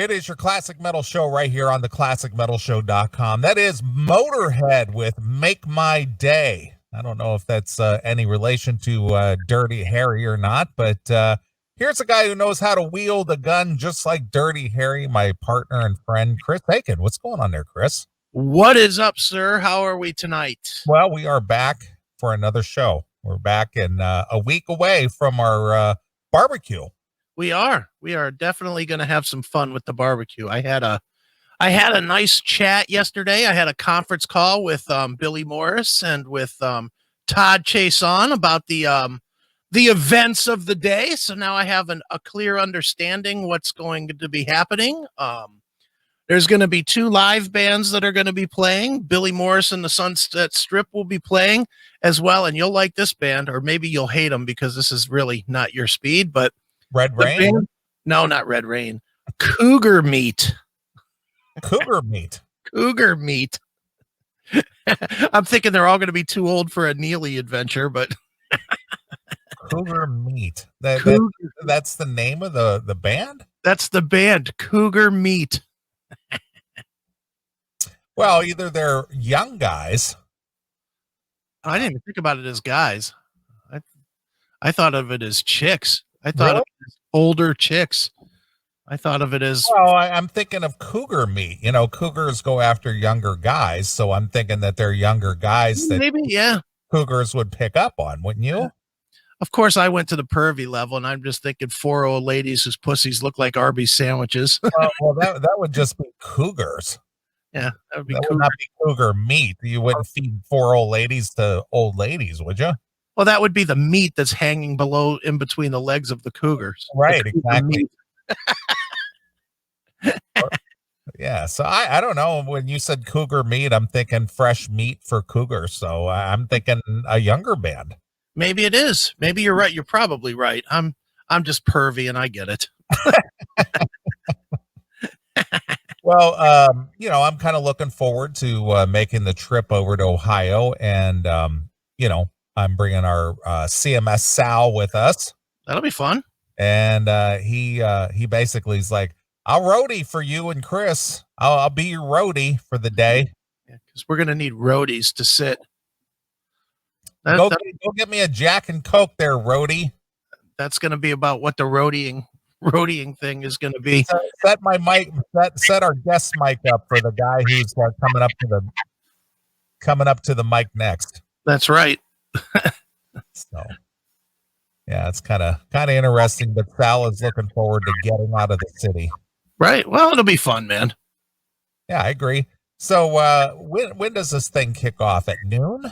It is your classic metal show right here on the classicmetalshow.com. That is Motorhead with Make My Day. I don't know if that's any relation to Dirty Harry or not, but here's a guy who knows how to wield a gun just like Dirty Harry, my partner and friend, Chris Aiken. What's going on there, Chris? What is up, sir? How are we tonight? Well, we are back for another show. We're back in a week away from our barbecue. We are definitely going to have some fun with the barbecue. I had a nice chat yesterday. I had a conference call with Billy Morris and with Todd Chason about the events of the day. So now I have a clear understanding what's going to be happening. There's going to be 2 live bands that are going to be playing. Billy Morris and the Sunset Strip will be playing as well. And you'll like this band, or maybe you'll hate them because this is really not your speed, but Red Rain? Band? No, not Red Rain. Cougar Meat. Cougar Meat. Cougar Meat. I'm thinking they're all going to be too old for a Neeley adventure, but Cougar Meat. That's the name of the band? That's the band, Cougar Meat. Well, either they're young guys. I didn't even think about it as guys. I thought of it as chicks. I thought of it as older chicks. I thought of it as... Well, I'm thinking of cougar meat. You know, cougars go after younger guys, so I'm thinking that they're younger guys that maybe, yeah, cougars would pick up on, wouldn't you? Yeah. Of course, I went to the pervy level, and I'm just thinking 4 old ladies whose pussies look like Arby's sandwiches. Well, that would just be cougars. Yeah, that would be would not be cougar meat. You wouldn't feed 4 old ladies to old ladies, would you? Well, that would be the meat that's hanging below in between the legs of the cougars. Right, exactly. Yeah, so I don't know. When you said cougar meat, I'm thinking fresh meat for cougars. So I'm thinking a younger band. Maybe it is. Maybe you're right. You're probably right. I'm just pervy, and I get it. Well, you know, I'm kind of looking forward to making the trip over to Ohio, and you know, I'm bringing our CMS Sal with us. That'll be fun. And he basically is like, I'll roadie for you and Chris. I'll be your roadie for the day. Yeah, because we're gonna need roadies to sit. Go get me a Jack and Coke there, roadie. That's gonna be about what the roadieing thing is gonna be. Set my mic. Set our guest mic up for the guy who's coming up to the mic next. That's right. So, yeah, it's kind of interesting. But Sal is looking forward to getting out of the city. Right. Well, it'll be fun, man. Yeah, I agree. So, when does this thing kick off? At noon?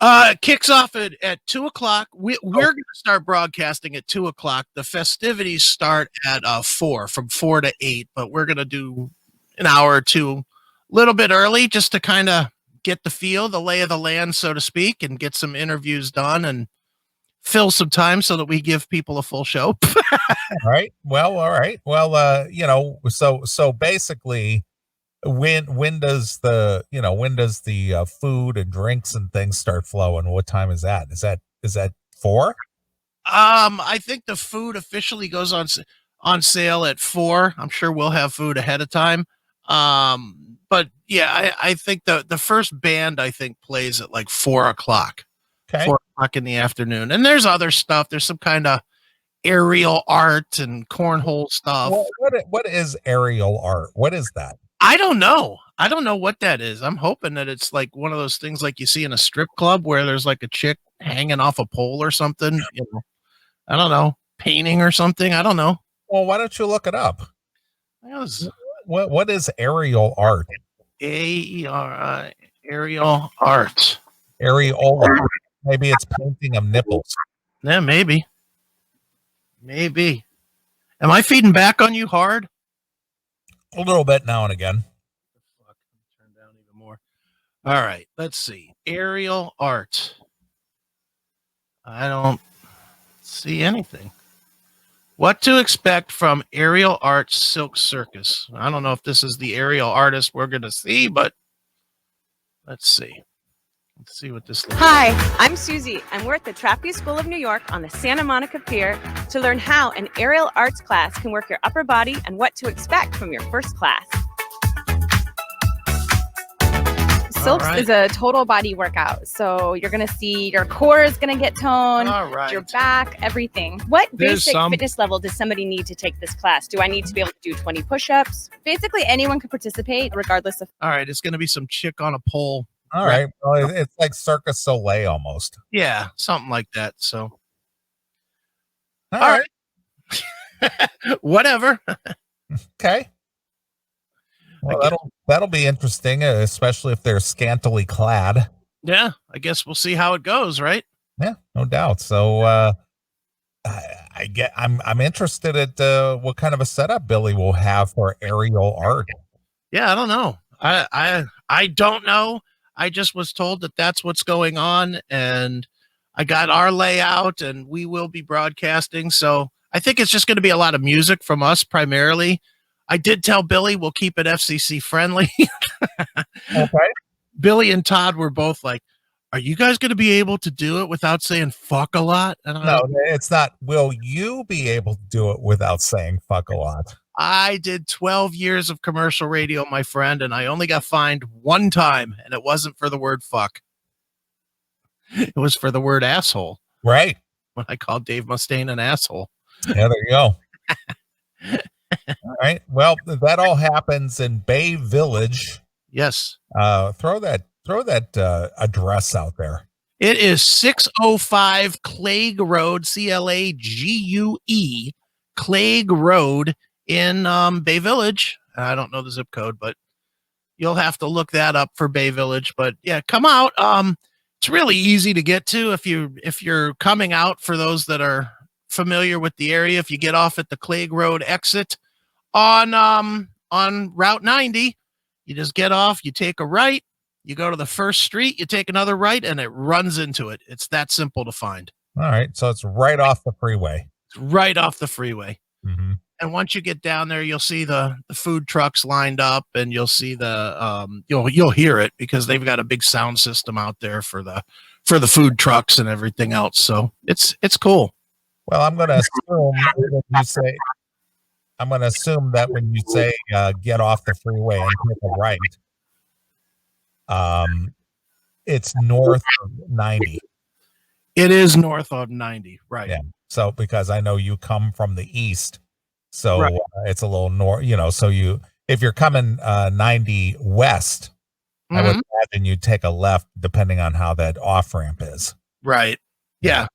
It kicks off at 2:00. We're going to start broadcasting at 2:00. The festivities start at 4, from 4 to 8, but we're going to do an hour or two, a little bit early, just to kind of get the feel, the lay of the land, so to speak, and get some interviews done and fill some time so that we give people a full show. All right. Well, all right. Well, you know, so basically, when does the food and drinks and things start flowing? What time is that? Is that 4? I think the food officially goes on sale at 4. I'm sure we'll have food ahead of time. But yeah, I think the first band plays at like 4:00. Okay. 4:00 in the afternoon. And there's other stuff. There's some kind of aerial art and cornhole stuff. What is aerial art? What is that? I don't know. I don't know what that is. I'm hoping that it's like one of those things like you see in a strip club where there's like a chick hanging off a pole or something. You know, I don't know, painting or something. I don't know. Well, why don't you look it up? What is aerial art? AERI, aerial art. Areola. Maybe it's painting of nipples. Yeah, maybe. Am I feeding back on you hard? A little bit now and again. Fuck, turn down even more. All right, let's see. Aerial art. I don't see anything. What to expect from Aerial Art Silk Circus. I don't know if this is the aerial artist we're going to see, but let's see. Let's see what this looks Hi, I'm Susie, and we're at the Trapeze School of New York on the Santa Monica Pier to learn how an aerial arts class can work your upper body and what to expect from your first class. Silks is a total body workout. So you're going to see your core is going to get toned, your back, everything. What basic fitness level does somebody need to take this class? Do I need to be able to do 20 push-ups? Basically, anyone can participate regardless of... All right, it's going to be some chick on a pole. All right. Well, it's like Circus Soleil almost. Yeah, something like that. So, all right. Whatever. Okay. Well, that'll be interesting, especially if they're scantily clad. Yeah, I guess we'll see how it goes, right? Yeah, no doubt. So I'm interested at what kind of a setup Billy will have for aerial art. Yeah, I don't know. I don't know. I just was told that that's what's going on, and I got our layout, and we will be broadcasting. So I think it's just going to be a lot of music from us primarily. I did tell Billy we'll keep it FCC friendly. Okay. Billy and Todd were both like, are you guys going to be able to do it without saying fuck a lot? And no, it's not. Will you be able to do it without saying fuck a lot? I did 12 years of commercial radio, my friend, and I only got fined one time, and it wasn't for the word fuck. It was for the word asshole. Right. When I called Dave Mustaine an asshole. Yeah, there you go. All right. Well, that all happens in Bay Village. Yes. Throw that address out there. It is 605 Clague Road, Clague, Clague Road in Bay Village. I don't know the zip code, but you'll have to look that up for Bay Village. But yeah, come out. It's really easy to get to if you're coming out. For those that are familiar with the area, if you get off at the Clague Road exit on Route 90, you just get off, you take a right, you go to the first street, you take another right, and it runs into it. It's that simple to find. All right, so it's right off the freeway. It's right off the freeway. Mm-hmm. And once you get down there, you'll see the food trucks lined up, and you'll see you'll hear it because they've got a big sound system out there for the food trucks and everything else. So it's cool. Well, I'm going to assume that when you say get off the freeway and take a right, it's north of 90. It is north of 90, right? Yeah. So because I know you come from the east, so it's a little north. So if you're coming 90 west, I would imagine you take a left depending on how that off ramp is. Right. Yeah.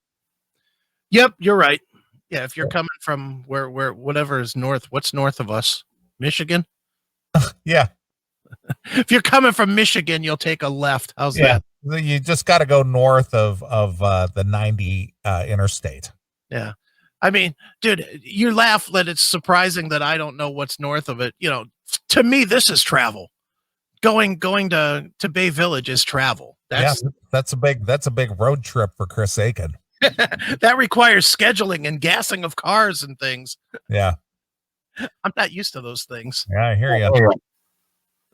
Yep, you're right. Yeah, if you're coming from where whatever is north, what's north of us? Michigan? Yeah. If you're coming from Michigan, you'll take a left. How's that? You just got to go north of the 90 interstate. Yeah. I mean, dude, you laugh that it's surprising that I don't know what's north of it. To me, this is travel. Going to Bay Village is travel. That's a big road trip for Chris Aiken. That requires scheduling and gassing of cars and things. Yeah. I'm not used to those things. Yeah, I hear you.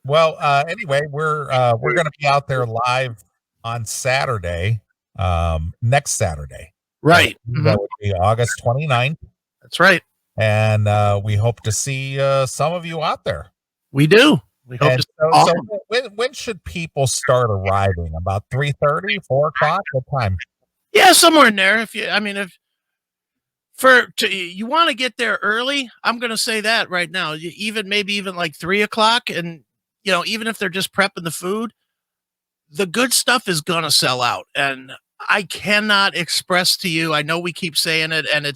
Well, anyway, we're going to be out there live on Saturday, next Saturday. Right. That would be August 29th. That's right. And we hope to see some of you out there. We do. We hope so when should people start arriving? About 3:30, 4 o'clock? What time? Yeah, somewhere in there. You want to get there early, I'm going to say that right now. Maybe even like 3 o'clock, and even if they're just prepping the food, the good stuff is going to sell out. And I cannot express to you. I know we keep saying it, and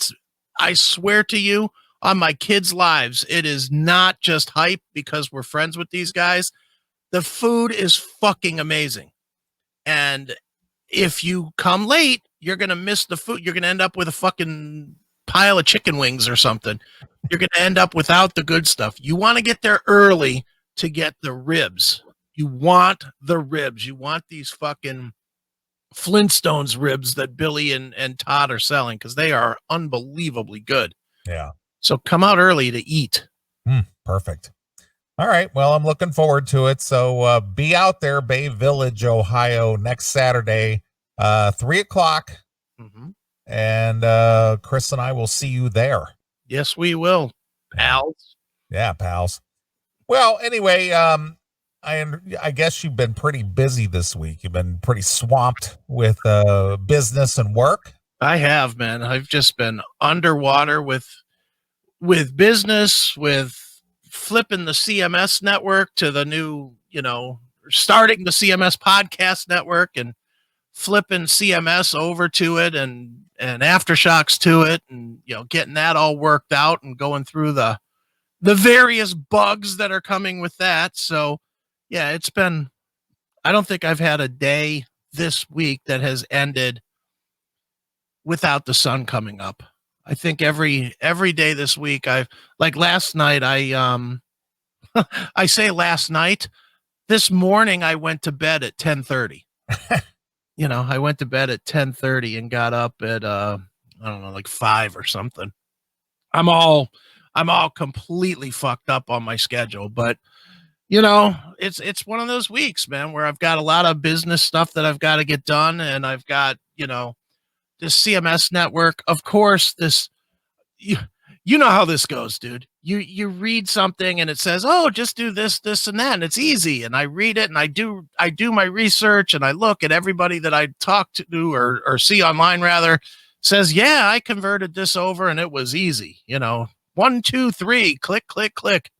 I swear to you on my kids' lives, it is not just hype because we're friends with these guys. The food is fucking amazing, and if you come late, you're going to miss the food. You're going to end up with a fucking pile of chicken wings or something. You're going to end up without the good stuff. You want to get there early to get the ribs. You want the ribs. You want these fucking Flintstones ribs that Billy and Todd are selling because they are unbelievably good. Yeah. So come out early to eat. Perfect. All right. Well, I'm looking forward to it. So be out there, Bay Village, Ohio, next Saturday, 3:00. Mm-hmm. And Chris and I will see you there. Yes, we will, pals. Yeah, pals. Well, anyway, I guess you've been pretty busy this week. You've been pretty swamped with business and work. I have, man. I've just been underwater with business, with flipping the CMS network to the new, starting the CMS podcast network and flipping CMS over to it and aftershocks to it, and getting that all worked out and going through the various bugs that are coming with that. So yeah, I don't think I've had a day this week that has ended without the sun coming up. I think every day this week, like last night, I say last night, this morning I went to bed at 10:30. I went to bed at 10:30 and got up at I don't know, like 5 or something. I'm all completely fucked up on my schedule, but it's one of those weeks, man, where I've got a lot of business stuff that I've got to get done, and I've got, this CMS network. Of course, you know how this goes, dude. You read something and it says, "Oh, just do this, this, and that," and it's easy. And I read it and I do my research and I look at everybody that I talk to or see online rather says, "Yeah, I converted this over and it was easy." 1, 2, 3, click, click, click.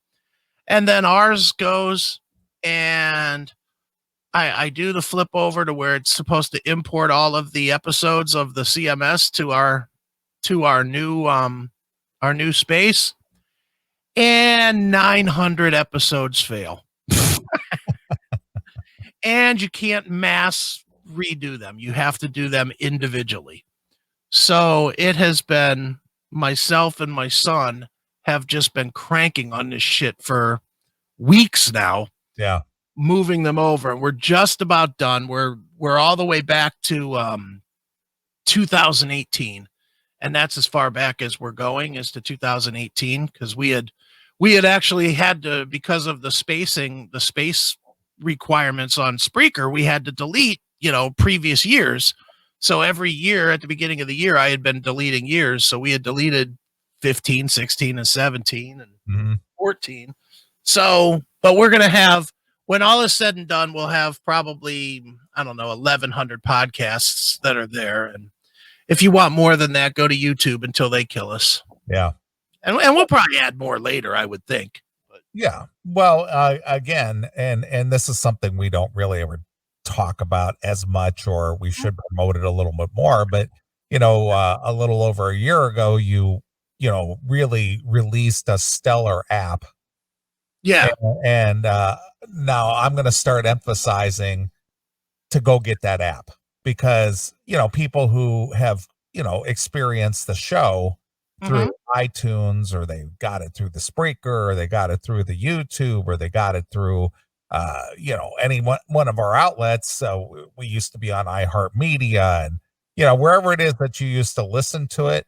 And then ours goes and I do the flip over to where it's supposed to import all of the episodes of the CMS to our new space, and 900 episodes fail. And you can't mass redo them. You have to do them individually. So it has been, myself and my son have just been cranking on this shit for weeks now. Yeah. Moving them over. We're just about done. We're all the way back to 2018. And that's as far back as we're going, is to 2018, because we had actually had to, because of the space requirements on Spreaker, we had to delete, previous years. So every year at the beginning of the year, I had been deleting years. So we had deleted 15, 16, and 17 and 14. So, but we're going to have, when all is said and done, we'll have probably, 1,100 podcasts that are there. And if you want more than that, go to YouTube until they kill us. Yeah. And we'll probably add more later, I would think. But yeah. Well, again, and this is something we don't really ever talk about as much, or we should promote it a little bit more. But, a little over a year ago, you really released a stellar app. Yeah. And now I'm going to start emphasizing to go get that app, because, people who have, experienced the show through iTunes, or they got it through the Spreaker, or they got it through the YouTube, or they got it through, any one of our outlets. So we used to be on iHeartMedia, and, wherever it is that you used to listen to it,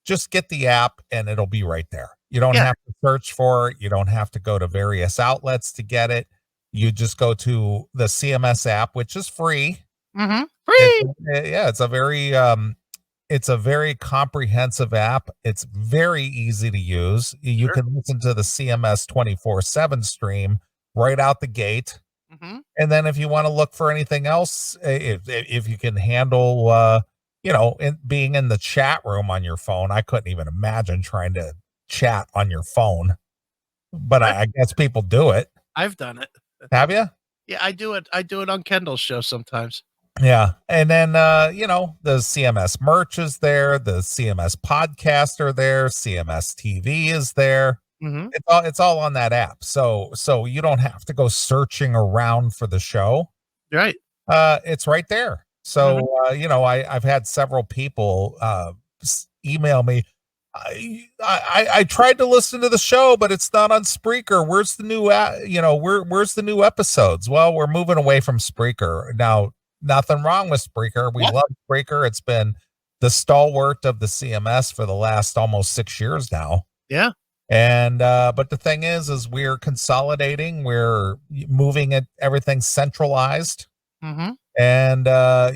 just get the app and it'll be right there. You don't have to search for it. You don't have to go to various outlets to get it. You just go to the CMS app, which is free. Free. It's a very comprehensive app. It's very easy to use. You can listen to the CMS 24/7 stream right out the gate. And then if you want to look for anything else, if you can handle, being in the chat room on your phone. I couldn't even imagine trying to chat on your phone, but I guess people do it. I've done it. Have you? Yeah, I do it. I do it on Kendall's show sometimes. Yeah. And then, the CMS merch is there. The CMS podcast are there. CMS TV is there. It's all on that app. So you don't have to go searching around for the show. Right. It's right there. So, I've had several people email me. I tried to listen to the show, but it's not on Spreaker. Where's the new, where's the new episodes? Well, we're moving away from Spreaker now. Nothing wrong with Spreaker. We love Spreaker. It's been the stalwart of the CMS for the last almost 6 years now. Yeah. And but the thing is we're consolidating, we're moving it, everything centralized. Mm-hmm. And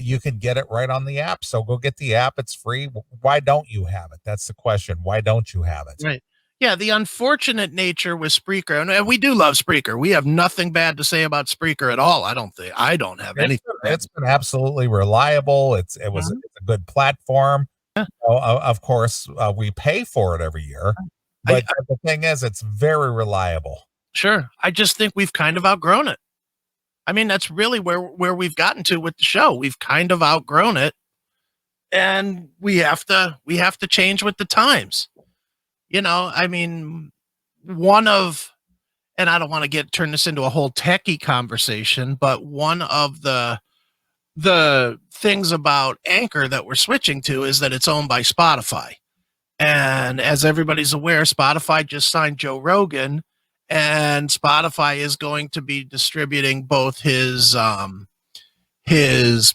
you can get it right on the app. So go get the app. It's free. Why don't you have it? That's the question. Why don't you have it? Right. Yeah, the unfortunate nature with Spreaker, and we do love Spreaker. We have nothing bad to say about Spreaker at all. I don't have anything. It's been absolutely reliable. It's a good platform. Yeah. Of course, we pay for it every year, but the thing is, it's very reliable. Sure. I just think we've kind of outgrown it. I mean, that's really where we've gotten to with the show. We've kind of outgrown it, and we have to change with the times. I mean, and I don't want to turn this into a whole techie conversation, but one of the things about Anchor that we're switching to is that it's owned by Spotify. And as everybody's aware, Spotify just signed Joe Rogan, and Spotify is going to be distributing both his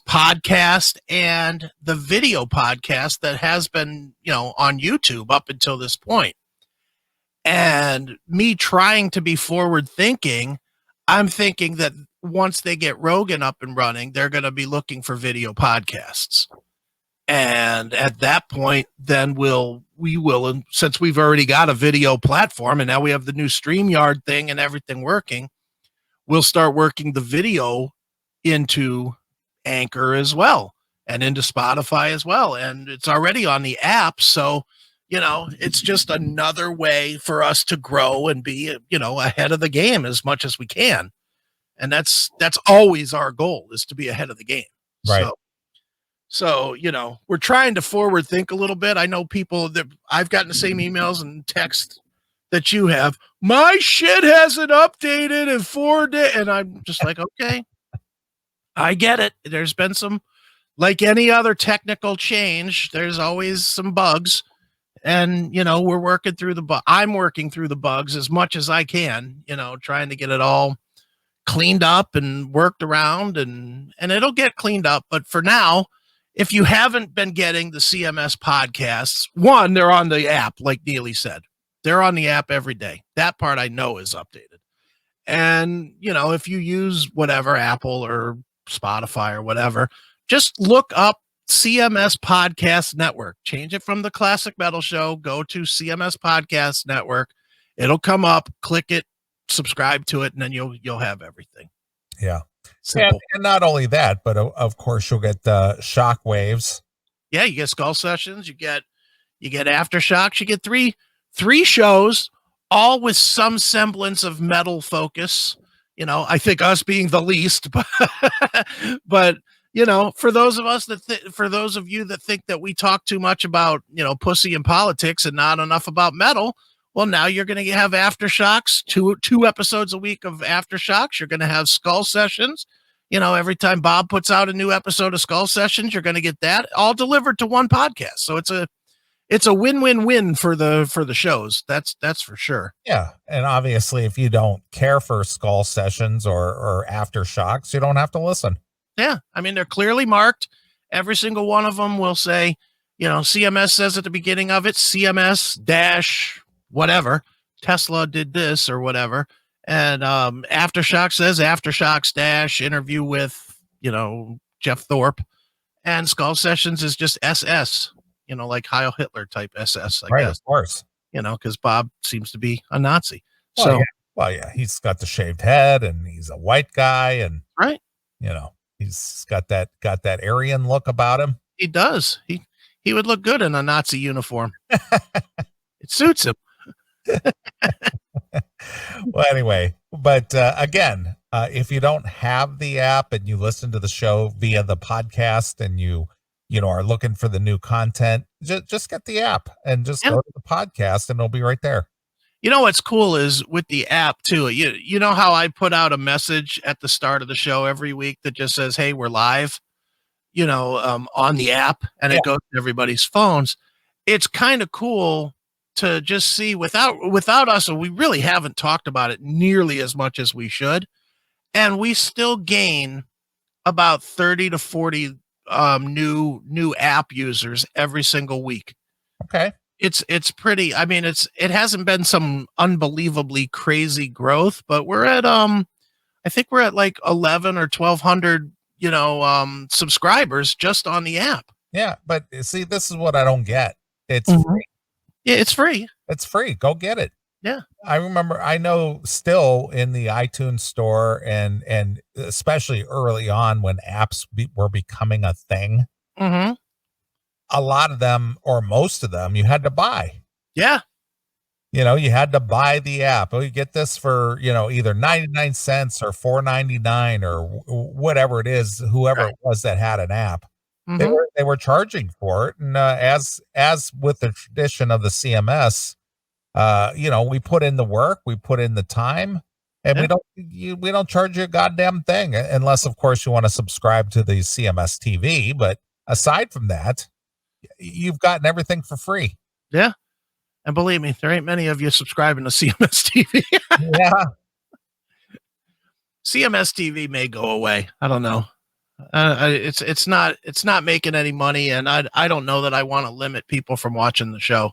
podcast and the video podcast that has been, on YouTube up until this point. And me trying to be forward thinking, I'm thinking that once they get Rogan up and running, they're going to be looking for video podcasts. And at that point, then we will, and since we've already got a video platform and now we have the new StreamYard thing and everything working, we'll start working the video into Anchor as well and into Spotify as well. And it's already on the app. So, it's just another way for us to grow and be, ahead of the game as much as we can. And that's always our goal, is to be ahead of the game. Right. So, we're trying to forward think a little bit. I know people that I've gotten the same emails and texts that you have. My shit hasn't updated in 4 days. And I'm just like, okay, I get it. There's been some, like any other technical change, there's always some bugs. And, we're working through I'm working through the bugs as much as I can, trying to get it all cleaned up and worked around, and it'll get cleaned up. But for now, if you haven't been getting the CMS podcasts, one, they're on the app, like Neeley said. They're on the app every day. That part I know is updated. And, if you use whatever, Apple or Spotify or whatever, just look up CMS Podcast Network. Change it from the Classic Metal Show. Go to CMS Podcast Network. It'll come up. Click it, subscribe to it, and then you'll have everything. Yeah. And not only that, but of course you'll get the shock waves. Yeah, you get Skull Sessions, you get Aftershocks, you get three shows, all with some semblance of metal focus. I think us being the least, but for those of you that think that we talk too much about, pussy and politics and not enough about metal, well, now you're going to have Aftershocks, two episodes a week of Aftershocks. You're going to have Skull Sessions. Every time Bob puts out a new episode of Skull Sessions, you're going to get that all delivered to one podcast. So it's a win-win-win for the shows. That's for sure. Yeah. And obviously, if you don't care for Skull Sessions or Aftershocks, you don't have to listen. Yeah. I mean, they're clearly marked. Every single one of them will say, CMS says at the beginning of it, CMS dash whatever, Tesla did this or whatever. And Aftershock says Aftershocks dash interview with, Jeff Thorpe. And Skull Sessions is just SS, like Heil Hitler type SS, I guess. Of course. Because Bob seems to be a Nazi. Well, yeah, he's got the shaved head and he's a white guy, and right. He's got that Aryan look about him. He does. He would look good in a Nazi uniform. It suits him. Well, anyway, but again, if you don't have the app and you listen to the show via the podcast and you are looking for the new content, just get the app and just go to the podcast and it'll be right there. What's cool is with the app too. You know how I put out a message at the start of the show every week that just says, "Hey, we're live," on the app, and it goes to everybody's phones. It's kind of cool to just see without us, and we really haven't talked about it nearly as much as we should. And we still gain about 30 to 40 new app users every single week. Okay. it's pretty. I mean, it hasn't been some unbelievably crazy growth, but we're at I think we're at like 11 or 1200 subscribers just on the app. Yeah, but see, this is what I don't get. It's free. Yeah, it's free. It's free. Go get it. Yeah. I know still in the iTunes store and especially early on when apps were becoming a thing, a lot of them or most of them you had to buy. Yeah. You had to buy the app. Oh, you get this for, either 99 cents or $4.99 or whatever it is, whoever it was that had an app. They were charging for it. And as with the tradition of the CMS, we put in the work, we put in the time, and we don't charge you a goddamn thing unless, of course, you want to subscribe to the CMS TV. But aside from that, you've gotten everything for free. Yeah. And believe me, there ain't many of you subscribing to CMS TV. Yeah. CMS TV may go away. I don't know. It's not making any money, and I don't know that I want to limit people from watching the show.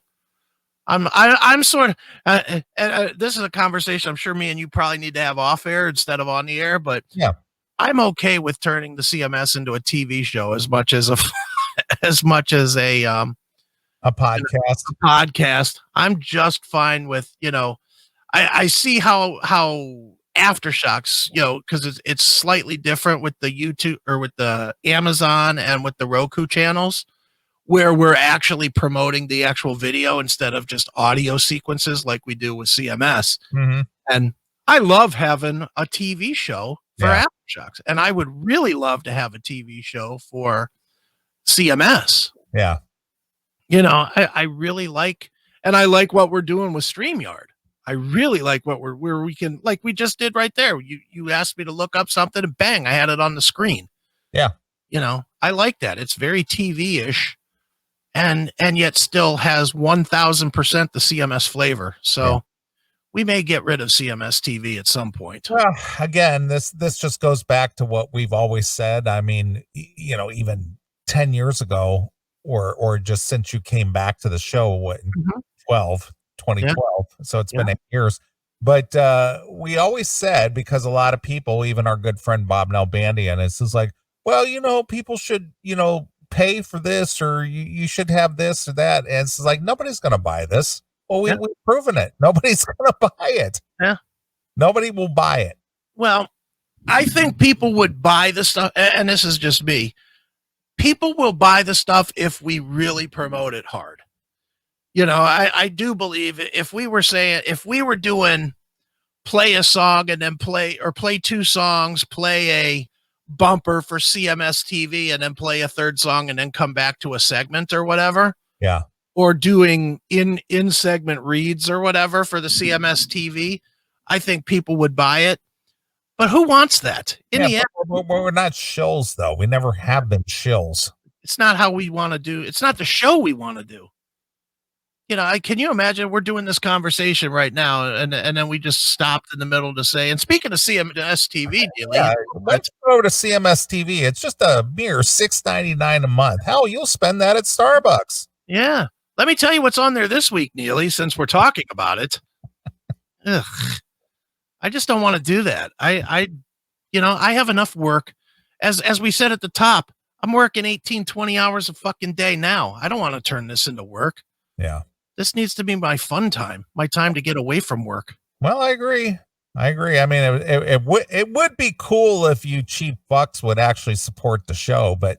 I'm sort of this is a conversation I'm sure me and you probably need to have off air instead of on the air, but yeah, I'm okay with turning the CMS into a TV show as much as a podcast. A podcast. I'm just fine with, I see how Aftershocks, because it's slightly different with the YouTube or with the Amazon and with the Roku channels, where we're actually promoting the actual video instead of just audio sequences like we do with CMS. And I love having a TV show for Aftershocks, and I would really love to have a TV show for CMS. Yeah. I really like, and I like what we're doing with StreamYard. I really like where we can, like we just did right there. You asked me to look up something and bang, I had it on the screen. Yeah. I like that. It's very TV-ish and yet still has 1000% the CMS flavor. So we may get rid of CMS TV at some point. Well, again, this just goes back to what we've always said. I mean, even 10 years ago, or just since you came back to the show, in 2012. So it's been 8 years. But we always said, because a lot of people, even our good friend Bob Nalbandian, is like, well, people should, pay for this, or you should have this or that. And it's like, nobody's going to buy this. Well, we've proven it. Nobody's going to buy it. Yeah. Nobody will buy it. Well, I think people would buy the stuff, and this is just me. People will buy the stuff if we really promote it hard. I do believe if we were doing play a song and then play two songs, play a bumper for CMS TV and then play a third song and then come back to a segment or whatever. Yeah. Or doing in segment reads or whatever for the CMS TV, I think people would buy it. But who wants that? In the end, we're not shills, though. We never have been shills. It's not how we want to do. It's not the show we want to do. Can you imagine we're doing this conversation right now, and then we just stopped in the middle to say, and speaking of CMS TV, let's go to CMS TV. It's just a mere $6.99 a month. Hell, you'll spend that at Starbucks. Yeah. Let me tell you what's on there this week, Neely, since we're talking about it. Ugh. I just don't want to do that. I have enough work. As we said at the top, I'm working 18, 20 hours a fucking day now. I don't want to turn this into work. Yeah. This needs to be my fun time, my time to get away from work. Well, I agree. I mean, it would be cool if you cheap fucks would actually support the show, but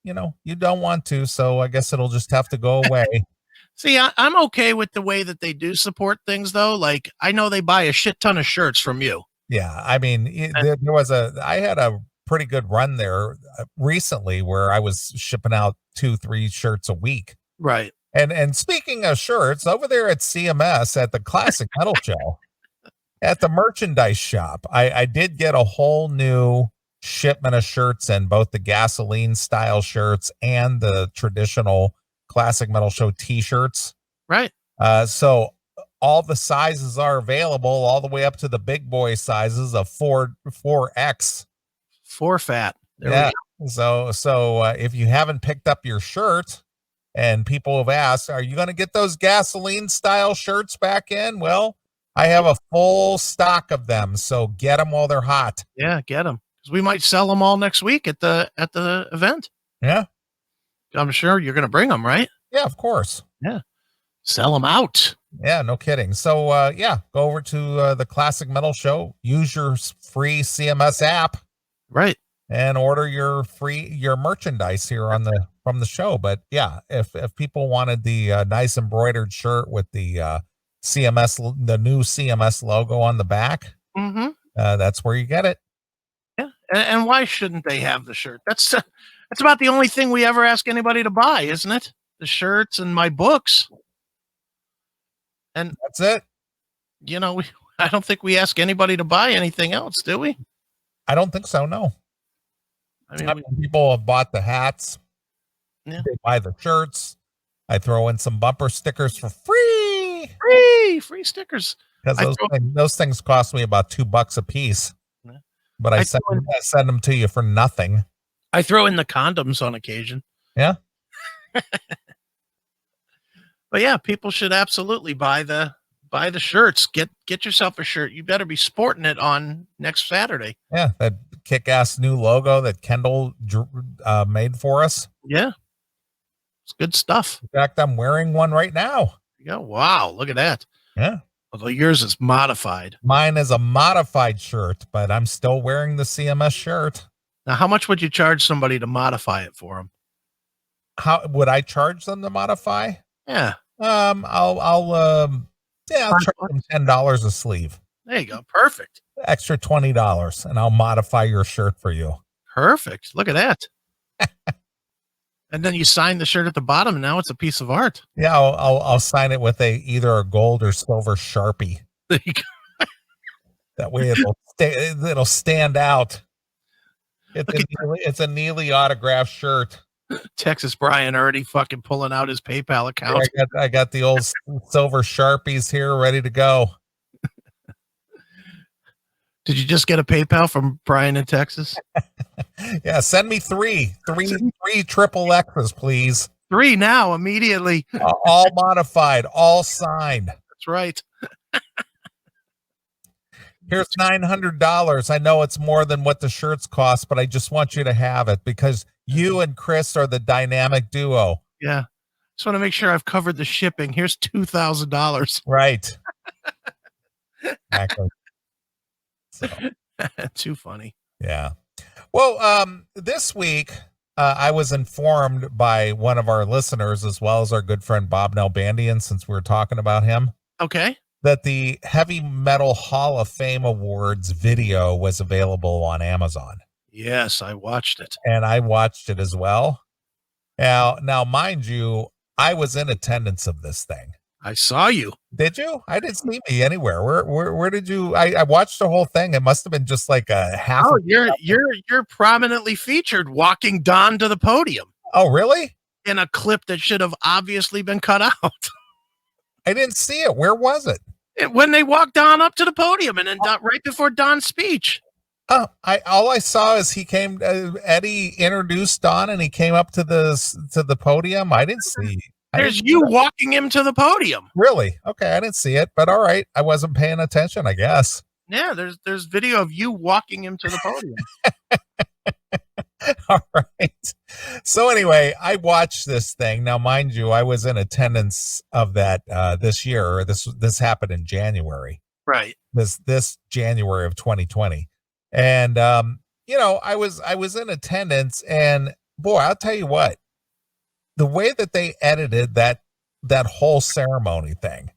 you don't want to, so I guess it'll just have to go away. See, I'm okay with the way that they do support things, though. Like, I know they buy a shit ton of shirts from you. Yeah. I mean, I had a pretty good run there recently where I was shipping out 2-3 shirts a week. Right. And speaking of shirts, over there at CMS at the Classic Metal Show, at the merchandise shop, I did get a whole new shipment of shirts, and both the gasoline style shirts and the traditional Classic Metal Show t-shirts. Right. So all the sizes are available, all the way up to the big boy sizes of 4X. 4 fat. There we go. So if you haven't picked up your shirt, And people have asked, are you going to get those gasoline style shirts back in? Well, I have a full stock of them, so get them while they're hot. Yeah, get them. Because we might sell them all next week at the event. Yeah. I'm sure you're going to bring them, right? Yeah, of course. Yeah. Sell them out. Yeah, no kidding. So, go over to the Classic Metal Show. Use your free CMS app. Right. And order your merchandise here from the show. But yeah, if people wanted the nice embroidered shirt with the the new CMS logo on the back, that's where you get it. Yeah, and why shouldn't they have the shirt? That's about the only thing we ever ask anybody to buy, isn't it? The shirts and my books, and that's it. You know, I don't think we ask anybody to buy anything else, do we? I don't think so. No. I mean, people have bought the hats. Yeah. They buy the shirts. I throw in some bumper stickers for free. Free stickers. Because those things cost me about $2 a piece. Yeah. But I send them to you for nothing. I throw in the condoms on occasion. Yeah. But yeah, people should absolutely buy the shirts. Get yourself a shirt. You better be sporting it on next Saturday. Yeah, that kick-ass new logo that Kendall made for us. Yeah, it's good stuff. In fact, I'm wearing one right now. Yeah, wow, look at that. Yeah. Although yours is modified. Mine is a modified shirt, but I'm still wearing the CMS shirt. Now, how much would you charge somebody to modify it for them? How would I charge them to modify? Yeah. I'll charge them $10 a sleeve. There you go. Perfect. Extra $20, and I'll modify your shirt for you. Perfect. Look at that. And then you sign the shirt at the bottom, and now it's a piece of art. Yeah, I'll sign it with either a gold or silver Sharpie. There you go. That way it'll stand out. It's a Neeley autographed shirt. Texas Brian already fucking pulling out his PayPal account. Yeah, I got the old silver Sharpies here ready to go. Did you just get a PayPal from Brian in Texas? Yeah, send me three triple X's, please. 3 now, immediately. All modified, all signed. That's right. Here's $900. I know it's more than what the shirts cost, but I just want you to have it because you and Chris are the dynamic duo. Yeah. Just want to make sure I've covered the shipping. Here's $2,000. Right. Exactly. So. Too funny. Yeah. Well, this week, I was informed by one of our listeners, as well as our good friend Bob Nalbandian, since we were talking about him. Okay. That the Heavy Metal Hall of Fame Awards video was available on Amazon. Yes, I watched it. And I watched it as well. Now, mind you, I was in attendance of this thing. I saw you. Did you? I didn't see me anywhere. Where did you? I watched the whole thing. It must have been just like a half. Oh, you're prominently featured walking Don to the podium. Oh, really? In a clip that should have obviously been cut out. I didn't see it. Where was it? When they walked Don up to the podium, and then right before Don's speech. Oh, all I saw is he came. Eddie introduced Don, and he came up to the podium. I didn't see. There's you walking him to the podium. Really? Okay, I didn't see it, but all right. I wasn't paying attention, I guess. Yeah, there's video of you walking him to the podium. All right. So anyway, I watched this thing. Now, mind you, I was in attendance of that this year. This happened in January. Right. This January of 2020. And I was in attendance, and boy, I'll tell you what. The way that they edited that whole ceremony thing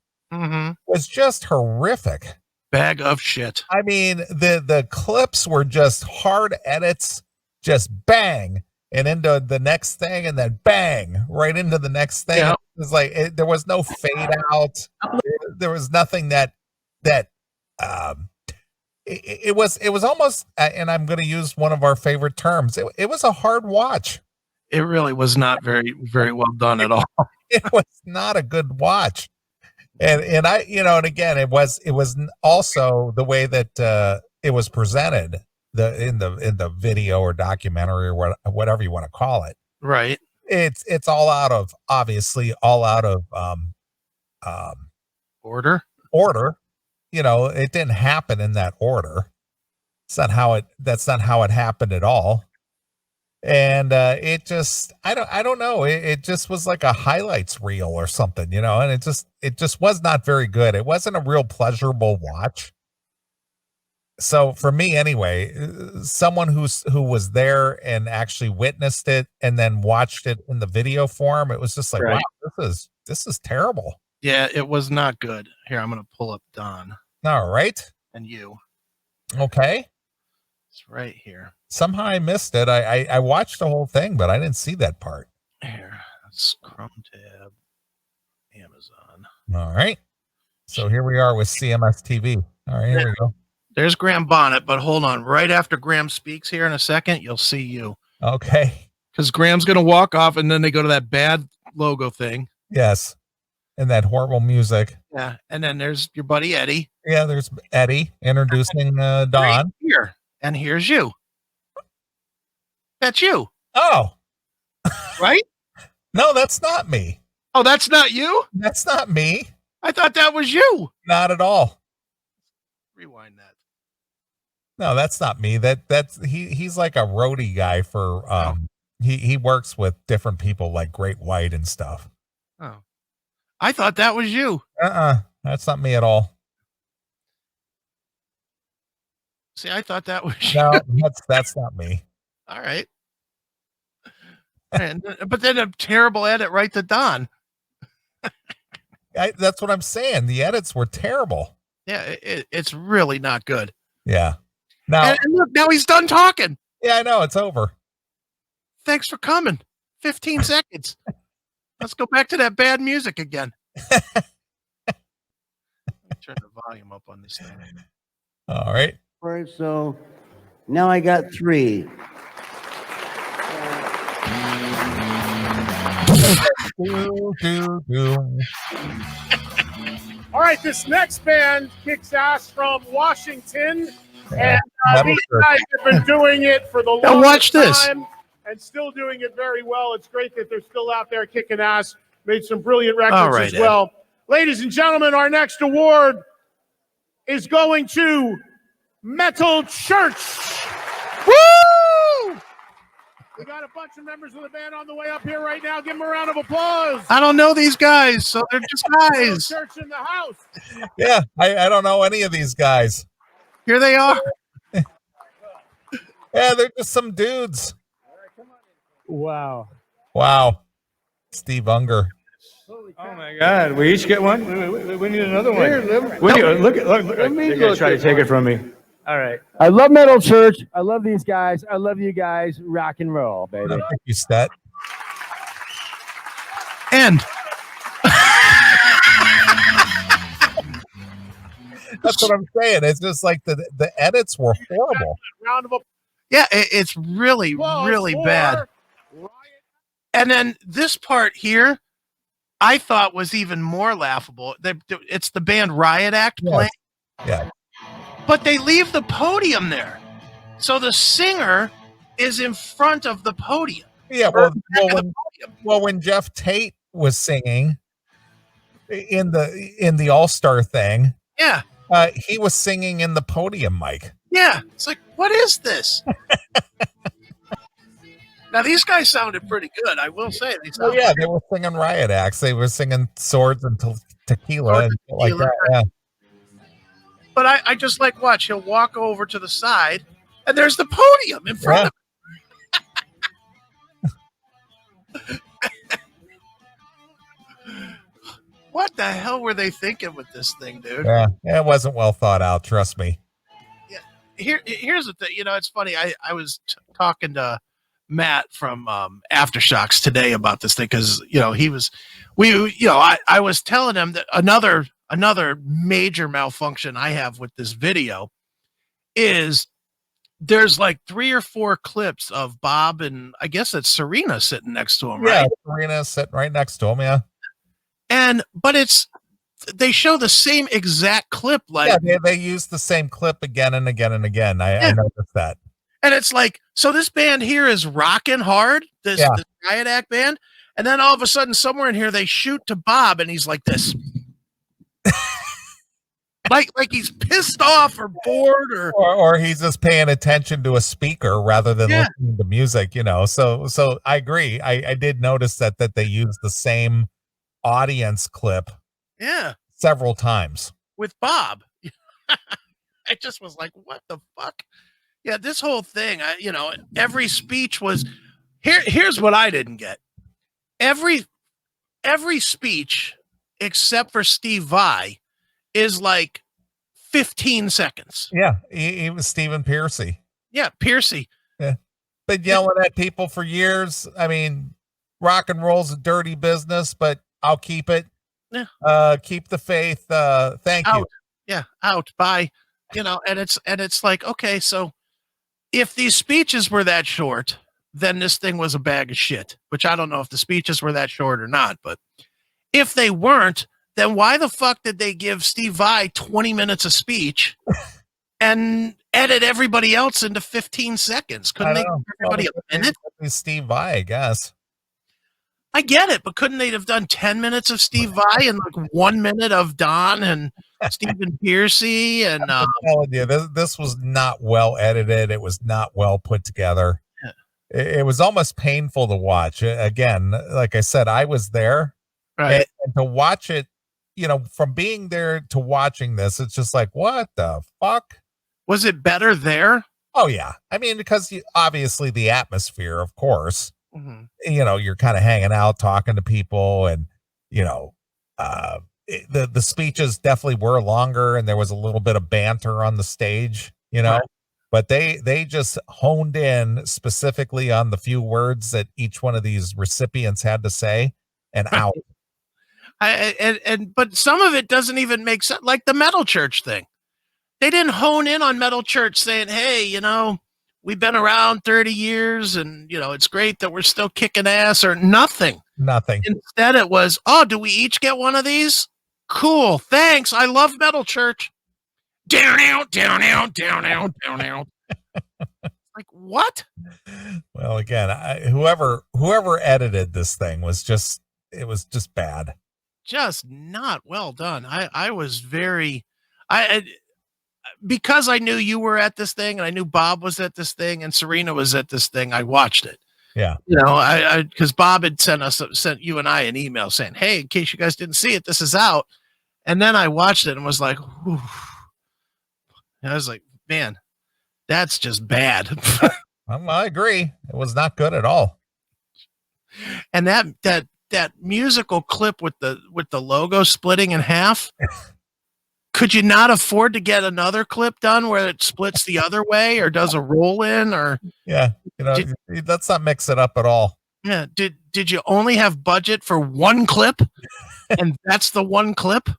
was just horrific. Bag of shit. I mean, the clips were just hard edits, just bang, and into the next thing, and then bang, right into the next thing. Yeah. It was like there was no fade out. There was nothing that it was almost, and I'm going to use one of our favorite terms. It was a hard watch. It really was not very, very well done at all. It was not a good watch. And I, and again, it was also the way that it was presented in the video or documentary or whatever you want to call it. Right. it's all out of, obviously all out of order. You know, it didn't happen in that order. That's not how it happened at all. And it just, I don't know. It just was like a highlights reel or something, you know, and it just was not very good. It wasn't a real pleasurable watch. So for me anyway, someone who was there and actually witnessed it and then watched it in the video form, it was just like, wow, this is terrible. Yeah, it was not good. Here, I'm going to pull up Don. All right. And you. Okay. It's right here. Somehow I missed it. I watched the whole thing, but I didn't see that part. Here, that's Chrome tab, Amazon. All right. So here we are with CMS TV. All right, here we go. There's Graham Bonnet, but hold on. Right after Graham speaks here in a second, you'll see you. Okay. Because Graham's going to walk off, and then they go to that bad logo thing. Yes. And that horrible music. Yeah. And then there's your buddy Eddie. Yeah, there's Eddie introducing Don. Right here. And here's you. That's you. Oh. Right? No, that's not me. Oh, that's not you? That's not me. I thought that was you. Not at all. Rewind that. No, that's not me. He's like a roadie guy for he works with different people like Great White and stuff. Oh. I thought that was you. That's not me at all. See, I thought that was you. No, that's not me. All right. But then a terrible edit right to Don. That's what I'm saying. The edits were terrible. Yeah, it's really not good. Yeah. Now, and look, now he's done talking. Yeah, I know. It's over. Thanks for coming. 15 seconds. Let's go back to that bad music again. Turn the volume up on this thing. All right. All right, so now I got 3. All right, this next band kicks ass from Washington, and these guys have been doing it for the longest time and still doing it very well. It's great that they're still out there kicking ass. Made some brilliant records as well. Ladies and gentlemen, our next award is going to Metal Church. Woo! We got a bunch of members of the band on the way up here right now. Give them a round of applause. I don't know these guys, so they're just guys. Church in the house. Yeah, I don't know any of these guys. Here they are. Yeah, they're just some dudes. Wow. Wow. Steve Unger. Oh my God! We each get one. We need another one. Here, look. They're gonna try to take it from me. All right. I love Metal Church. I love these guys. I love you guys. Rock and roll, baby. Thank you, Stet. End. That's what I'm saying. It's just like the edits were horrible. Yeah, it's really, really bad. And then this part here, I thought was even more laughable. It's the band Riot Act playing. Yeah. But they leave the podium there. So the singer is in front of the podium. Yeah, when Jeff Tate was singing in the All-Star thing, yeah, he was singing in the podium mic. Yeah, it's like, what is this? Now these guys sounded pretty good, I will say. They were singing Riot Acts. They were singing Swords and Tequila and like that. Yeah. But I just like watch. He'll walk over to the side, and there's the podium in front of him. What the hell were they thinking with this thing, dude? Yeah, it wasn't well thought out. Trust me. Yeah. Here's the thing. You know, it's funny. I was talking to Matt from Aftershocks today about this thing because I was telling him that another major malfunction I have with this video is there's like 3 or 4 clips of Bob and I guess it's Serena sitting next to him, right? Yeah, Serena's sitting right next to him, yeah. But they show the same exact clip, like they use the same clip again and again and again. I noticed that. And it's like, so this band here is rocking hard. This riot act band. And then all of a sudden, somewhere in here, they shoot to Bob, and he's like this. like he's pissed off or bored or he's just paying attention to a speaker rather than listening to music, So I agree. I did notice that they used the same audience clip several times with Bob. I just was like, what the fuck? Yeah, this whole thing, every speech was here's what I didn't get. Every speech except for Steve Vai is like 15 seconds. Yeah, he was Stephen Piercy. Yeah, Piercy. Yeah. Been yelling at people for years. I mean, rock and roll's a dirty business, but I'll keep it. Yeah. Keep the faith. Thank you. Yeah, out. Bye. And it's like, okay, so if these speeches were that short, then this thing was a bag of shit, which I don't know if the speeches were that short or not, but if they weren't, then why the fuck did they give Steve Vai 20 minutes of speech and edit everybody else into 15 seconds? Couldn't they give everybody a minute? Steve Vai, I guess. I get it, but couldn't they have done 10 minutes of Steve Vai and like 1 minute of Don and Stephen Piercy? And I'm telling you, this was not well edited. It was not well put together. It was almost painful to watch. Again, like I said, I was there. Right. And to watch it, from being there to watching this, it's just like, what the fuck? Was it better there? Oh, yeah. I mean, because obviously the atmosphere, of course, mm-hmm. You're kind of hanging out, talking to people, and, the speeches definitely were longer, and there was a little bit of banter on the stage, Right. But they just honed in specifically on the few words that each one of these recipients had to say and out. But some of it doesn't even make sense. Like the Metal Church thing. They didn't hone in on Metal Church saying, hey, we've been around 30 years and, it's great that we're still kicking ass or nothing. Nothing. Instead it was, do we each get one of these? Cool. Thanks. I love Metal Church. Down out. Like what? Well, again, whoever edited this thing was just bad. Just not well done. I was very, because I knew you were at this thing and I knew Bob was at this thing and Serena was at this thing. I watched it. Yeah. Because Bob had sent you and I an email saying, hey, in case you guys didn't see it, this is out. And then I watched it and was like, whew. I was like, man, that's just bad. I agree. It was not good at all. And that musical clip with the logo splitting in half, could you not afford to get another clip done where it splits the other way or does a roll in or? Yeah. Let's not mix it up at all. Yeah. Did you only have budget for one clip and that's the one clip?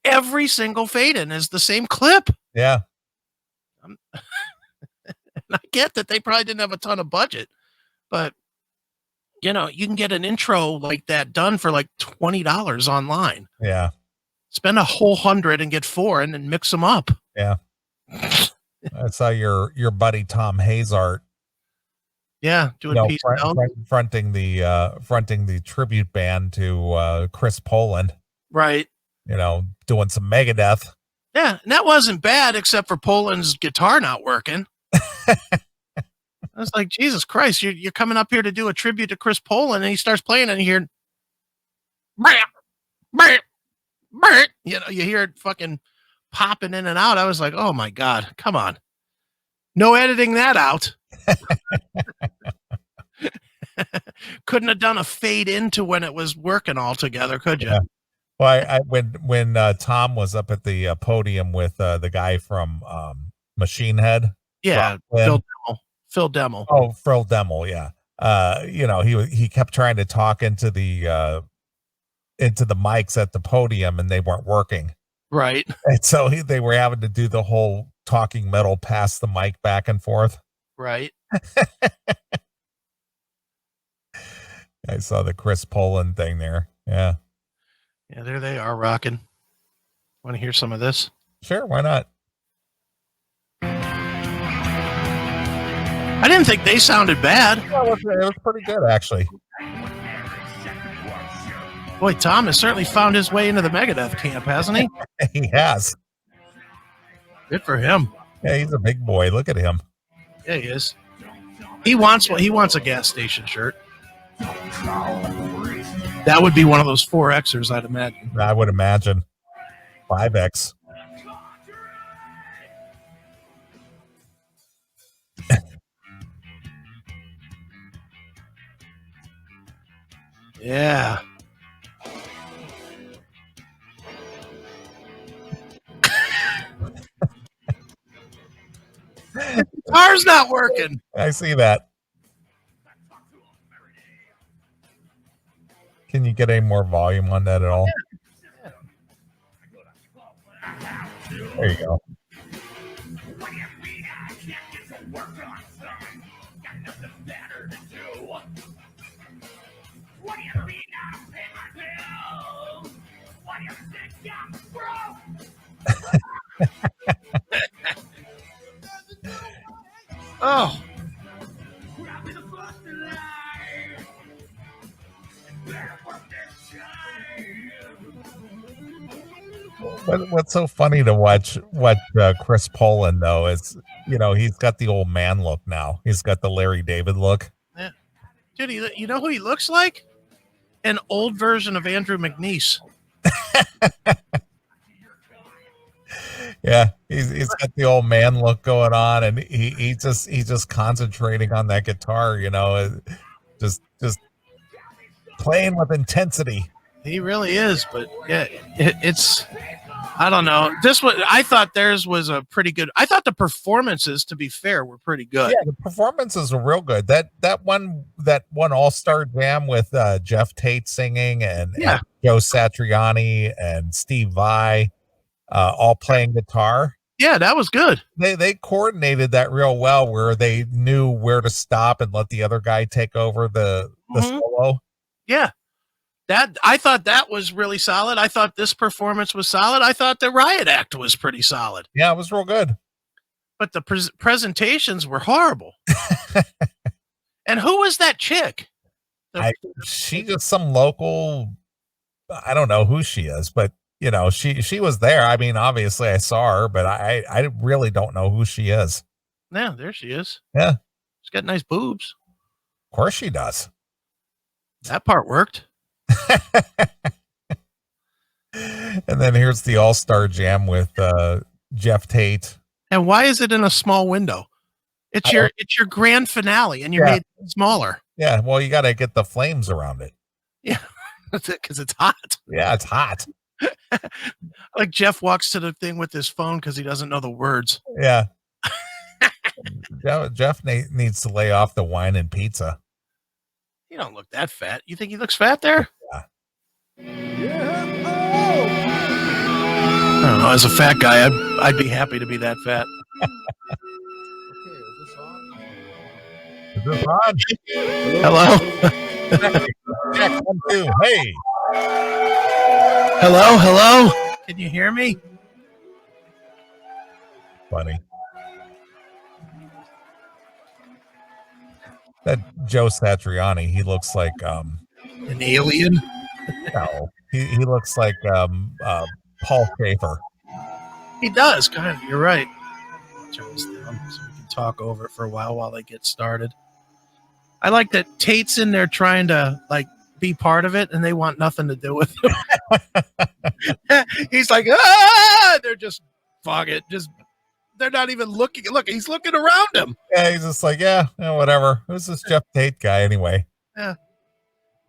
Every single fade in is the same clip. Yeah. I get that they probably didn't have a ton of budget, but you can get an intro like that done for like $20 online. Yeah. Spend a whole $100 and get 4 and then mix them up. Yeah. I saw your buddy Tom Hazart. Yeah, doing peace out. Fronting the tribute band to Chris Poland. Right. Doing some Megadeth. Yeah, and that wasn't bad except for Poland's guitar not working. I was like, Jesus Christ, you're coming up here to do a tribute to Chris Poland, and he starts playing, and you hear, you hear it fucking popping in and out. I was like, oh my God, come on. No editing that out. Couldn't have done a fade into when it was working all together, could you? Yeah. Well, when Tom was up at the podium with the guy from Machine Head. Yeah, Phil Demmel. Oh, Phil Demmel, yeah. He kept trying to talk into the mics at the podium, and they weren't working. Right. And so they were having to do the whole talking metal, pass the mic back and forth. Right. I saw the Chris Poland thing there. Yeah. Yeah, there they are rocking. Want to hear some of this? Sure, why not? I didn't think they sounded bad. Yeah, it was pretty good, actually. Boy, Tom has certainly found his way into the Megadeth camp, hasn't he? He has. Good for him. Yeah, he's a big boy. Look at him. Yeah, he is. He wants a gas station shirt. That would be one of those 4Xers, I'd imagine. I would imagine. 5X. Yeah. The guitar's not working. I see that. Can you get any more volume on that at all? There you go. Oh. What's so funny to watch Chris Poland, though, is, he's got the old man look now. He's got the Larry David look. Yeah. Dude, you know who he looks like? An old version of Andrew McNeese. Yeah, he's got the old man look going on, and he's just concentrating on that guitar, just playing with intensity. He really is, but yeah, it's I don't know. I thought theirs was a pretty good. I thought the performances, to be fair, were pretty good. Yeah, the performances were real good. That one All-Star Jam with Jeff Tate singing and Joe Satriani and Steve Vai. All playing guitar. Yeah, that was good. They coordinated that real well, where they knew where to stop and let the other guy take over the solo. Yeah, I thought that was really solid. I thought this performance was solid. I thought the Riot Act was pretty solid. Yeah, it was real good. But the presentations were horrible. And who was that chick? She just some local. I don't know who she is, but. She was there. I mean, obviously I saw her, but I really don't know who she is. Yeah, there she is. Yeah. She's got nice boobs. Of course she does. That part worked. And then here's the All-Star Jam with Jeff Tate. And why is it in a small window? It's your grand finale, and you made it smaller. Yeah, well, you got to get the flames around it. Yeah, that's it, because it's hot. Yeah, it's hot. Like Jeff walks to the thing with his phone because he doesn't know the words. Yeah. Jeff needs to lay off the wine and pizza. You don't look that fat. You think he looks fat there? Yeah. I don't know. As a fat guy, I'd be happy to be that fat. Is this on? Hello? Check 1, 2. Hey. Hello? Can you hear me? Funny. That Joe Satriani, he looks like an alien. No, he looks like Paul Schaefer. He does, kind of. You're right. I'll turn this down so we can talk over it for a while they get started. I like that Tate's in there trying to be part of it, and they want nothing to do with him. He's like, they're just fuck it. They're not even looking. Look, he's looking around him. Yeah, he's just like, whatever. Who's this Jeff Tate guy anyway? Yeah.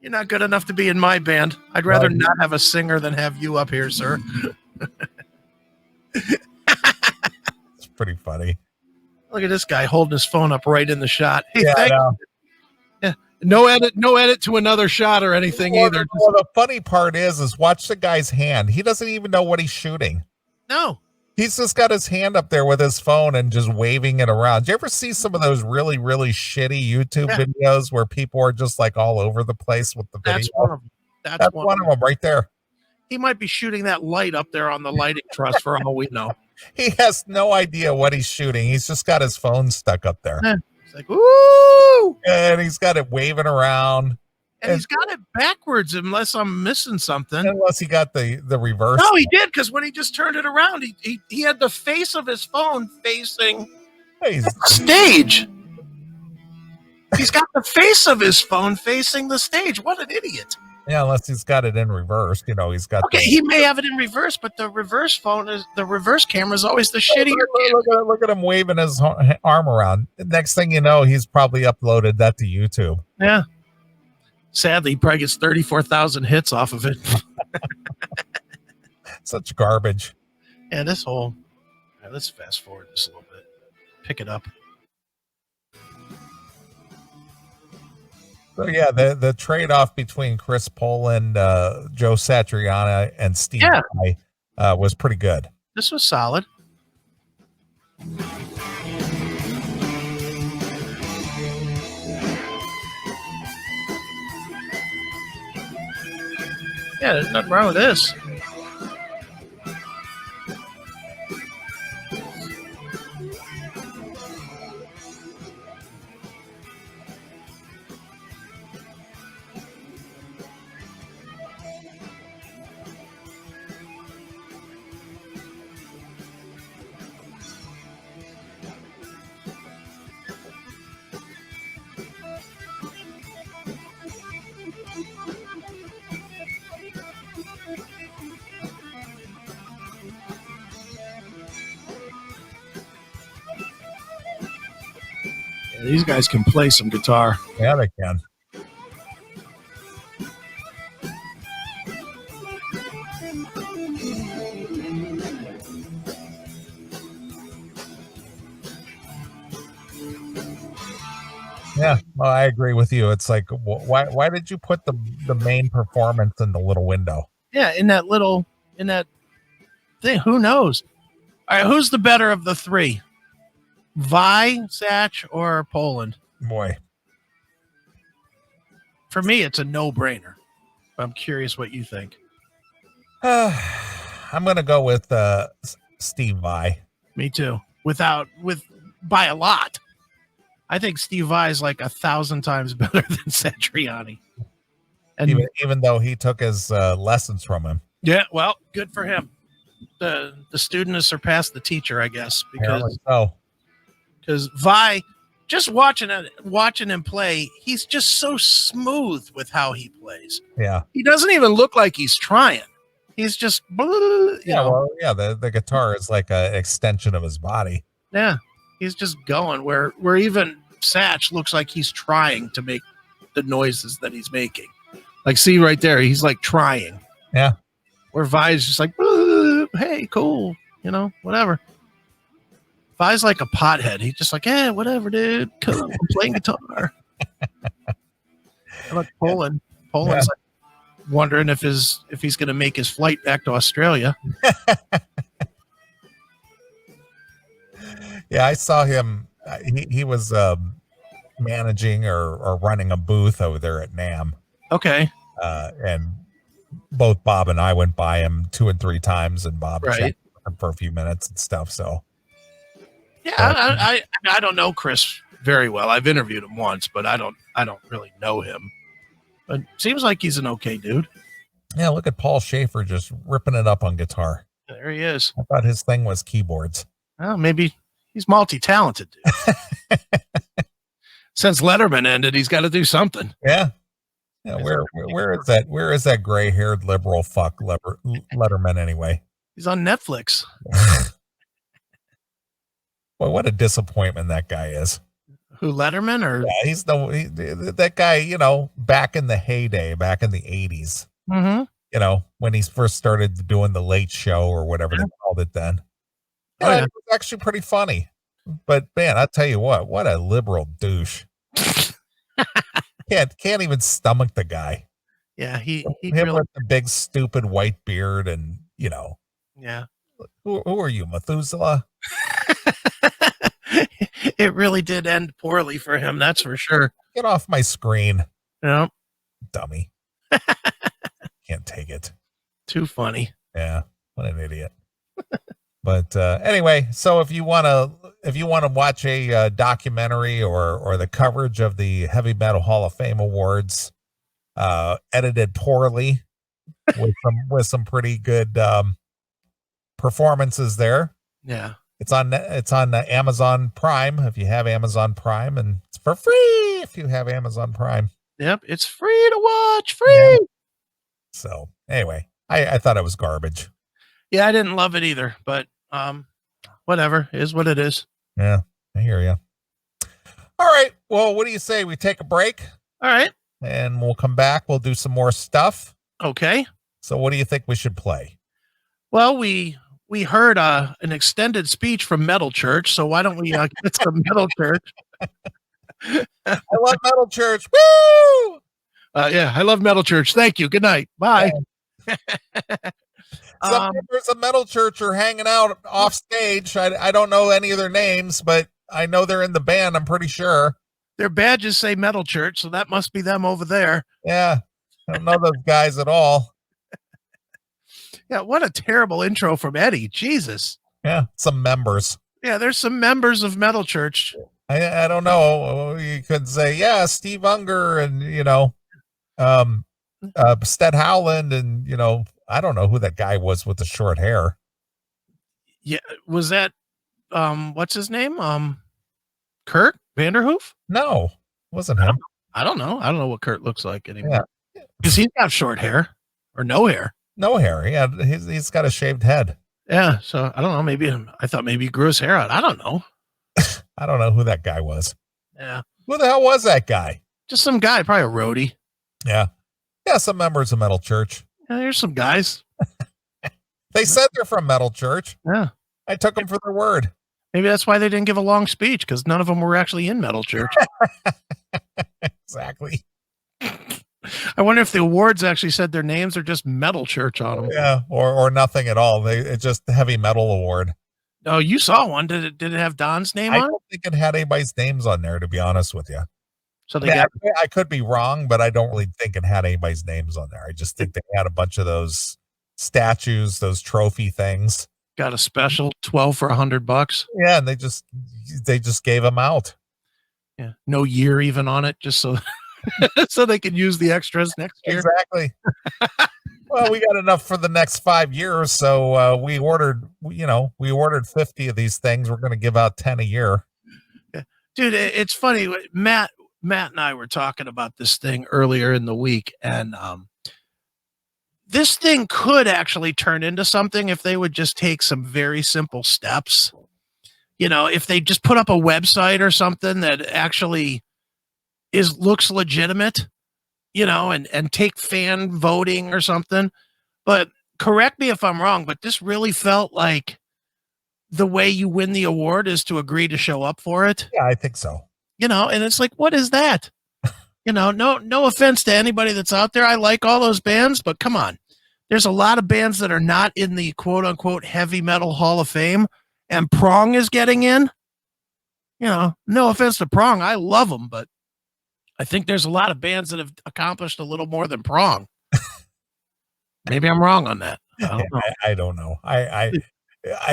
You're not good enough to be in my band. I'd rather not have a singer than have you up here, sir. It's pretty funny. Look at this guy holding his phone up right in the shot. Hey, yeah, thank you. Yeah. No edit to another shot or anything either. Well, the funny part is watch the guy's hand. He doesn't even know what he's shooting. No. He's just got his hand up there with his phone and just waving it around. Do you ever see some of those really, really shitty YouTube videos where people are just all over the place with the video? That's one of them. That's one of them right there. He might be shooting that light up there on the lighting truss for all we know. He has no idea what he's shooting. He's just got his phone stuck up there. It's like, woo! And he's got it waving around. And he's got it backwards, unless I'm missing something. Unless he got the reverse. No, he did, because when he just turned it around, he had the face of his phone facing the stage. He's got the face of his phone facing the stage. What an idiot. Yeah, unless he's got it in reverse. You know, he's got. Okay, he may have it in reverse, but the reverse camera is always the shittier. Look at him waving his arm around. Next thing you know, he's probably uploaded that to YouTube. Yeah. Sadly, he probably gets 34,000 hits off of it. Such garbage. Yeah, let's fast forward this a little bit. Pick it up. So yeah, the trade-off between Chris Poland, Joe Satriani, and Steve Vai, was pretty good. This was solid. Yeah, there's nothing wrong with this. These guys can play some guitar. Yeah, they can. Yeah, well, I agree with you. It's like, why did you put the main performance in the little window? Yeah, in that thing. Who knows? All right, who's the better of the three? Vai, Satch, or Poland? Boy. For me, it's a no-brainer. I'm curious what you think. I'm going to go with Steve Vai. Me too. By a lot. I think Steve Vai is like 1,000 times better than Satriani. And even though he took his lessons from him. Yeah, well, good for him. The student has surpassed the teacher, I guess, because Vai, just watching him play, he's just so smooth with how he plays. Yeah, he doesn't even look like he's trying. He's just the guitar is like an extension of his body. Yeah, he's just going where even Satch looks like he's trying to make the noises that he's making. Like, see right there, he's like trying. Yeah. Where Vai's just like, hey, cool, whatever. Vai's like a pothead. He's just like, hey, whatever, dude. Cool, I'm playing guitar. Like Poland's like wondering if he's going to make his flight back to Australia. Yeah, I saw him. He was managing or running a booth over there at NAMM. Okay. And both Bob and I went by him 2 and 3 times, and Bob checked him for a few minutes and stuff. So, yeah, I don't know Chris very well. I've interviewed him once, but I don't really know him. But seems like he's an okay dude. Yeah, look at Paul Schaefer just ripping it up on guitar. There he is. I thought his thing was keyboards. Well, maybe he's multi-talented, dude. Since Letterman ended, he's got to do something. Yeah. Yeah, where is that gray-haired liberal fuck Letterman anyway? He's on Netflix. Boy, what a disappointment that guy is. Who, Letterman? Or yeah, he's that guy, back in the heyday, back in the 80s. Mm-hmm. When he first started doing the Late Show or whatever they called it then. Yeah, it was actually pretty funny. But man, I'll tell you what a liberal douche. Can't even stomach the guy. Yeah, he really, with the big stupid white beard and Yeah. Who are you, Methuselah? It really did end poorly for him, that's for sure. Get off my screen. Yeah. Dummy. Can't take it. Too funny. Yeah, what an idiot. But anyway, so if you want to if you want to watch a documentary or the coverage of the Heavy Metal Hall of Fame Awards, edited poorly with some pretty good performances there. Yeah. It's on Amazon Prime if you have Amazon Prime, and it's for free if you have Amazon Prime. Yep, it's free to watch, free. Yeah. So anyway, I thought it was garbage. Yeah, I didn't love it either, but whatever, is what it is. Yeah, I hear you. All right, well, what do you say we take a break? All right. And we'll come back. We'll do some more stuff. Okay. So what do you think we should play? Well, we heard an extended speech from Metal Church, so why don't we get some Metal Church? I love Metal Church. Woo! Yeah, I love Metal Church. Thank you. Good night. Bye. Some members of Metal Church are hanging out off stage. I don't know any of their names, but I know they're in the band. I'm pretty sure. Their badges say Metal Church, so that must be them over there. Yeah, I don't know those guys at all. Yeah, what a terrible intro from Eddie. Jesus. Yeah, some members. Yeah, there's some members of Metal Church. I don't know. You could say, yeah, Steve Unger and, Stead Howland and, I don't know who that guy was with the short hair. Yeah, was that, what's his name? Kurt Vanderhoof? No, wasn't him. I don't know. I don't know what Kurt looks like anymore. Because he's got short hair or no hair. No hair. Yeah, he's got a shaved head. Yeah, so I don't know. Maybe I thought maybe he grew his hair out. I don't know. I don't know who that guy was. Yeah. Who the hell was that guy? Just some guy, probably a roadie. Yeah. Yeah, some members of Metal Church. Yeah, there's some guys. They said they're from Metal Church. Yeah. I took them for their word. Maybe that's why they didn't give a long speech, because none of them were actually in Metal Church. Exactly. I wonder if the awards actually said their names or just Metal Church on them. Yeah, or nothing at all. It's just the Heavy Metal Award. Oh, you saw one. Did it have Don's name on it? I don't think it had anybody's names on there, to be honest with you. So I could be wrong, but I don't really think it had anybody's names on there. I just think they had a bunch of those statues, those trophy things. Got a special 12 for $100. Yeah, and they just gave them out. Yeah, no year even on it, just so so they can use the extras next year. Exactly. Well, we got enough for the next 5 years, so we ordered 50 of these things. We're going to give out 10 a year. Yeah. Dude, it's funny. Matt and I were talking about this thing earlier in the week, and this thing could actually turn into something if they would just take some very simple steps. If they just put up a website or something that actually looks legitimate, and take fan voting or something. But correct me if I'm wrong, but this really felt like the way you win the award is to agree to show up for it. Yeah, I think so. And it's like, what is that? No offense to anybody that's out there. I like all those bands, but come on. There's a lot of bands that are not in the quote unquote Heavy Metal Hall of Fame, and Prong is getting in. No offense to Prong. I love them, but I think there's a lot of bands that have accomplished a little more than Prong. Maybe I'm wrong on that. I don't know. I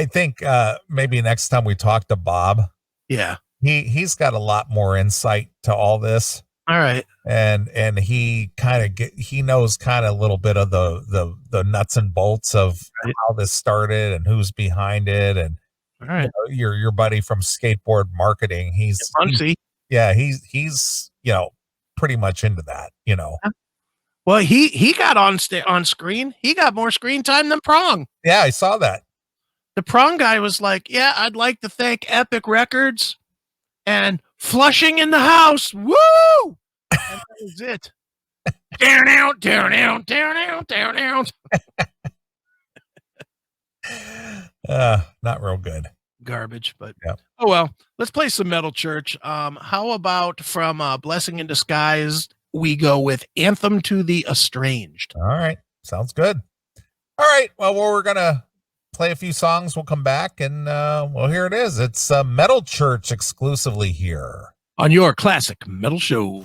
think maybe next time we talk to Bob. Yeah. He's got a lot more insight to all this. All right. And he he knows kind of a little bit of the nuts and bolts of how this started and who's behind it. And all right. Your buddy from Skateboard Marketing, he's pretty much into that, Well, he got on screen. He got more screen time than Prong. Yeah, I saw that. The Prong guy was like, yeah, I'd like to thank Epic Records and Flushing in the House. Woo! And that was it. Down out. Not real good. Garbage, but yeah. Oh well. Let's play some Metal Church. How about from Blessing in Disguise, we go with Anthem to the Estranged. All right. Sounds good. All right. Well, we're gonna play a few songs. We'll come back and here it is. It's Metal Church exclusively here on your classic metal show.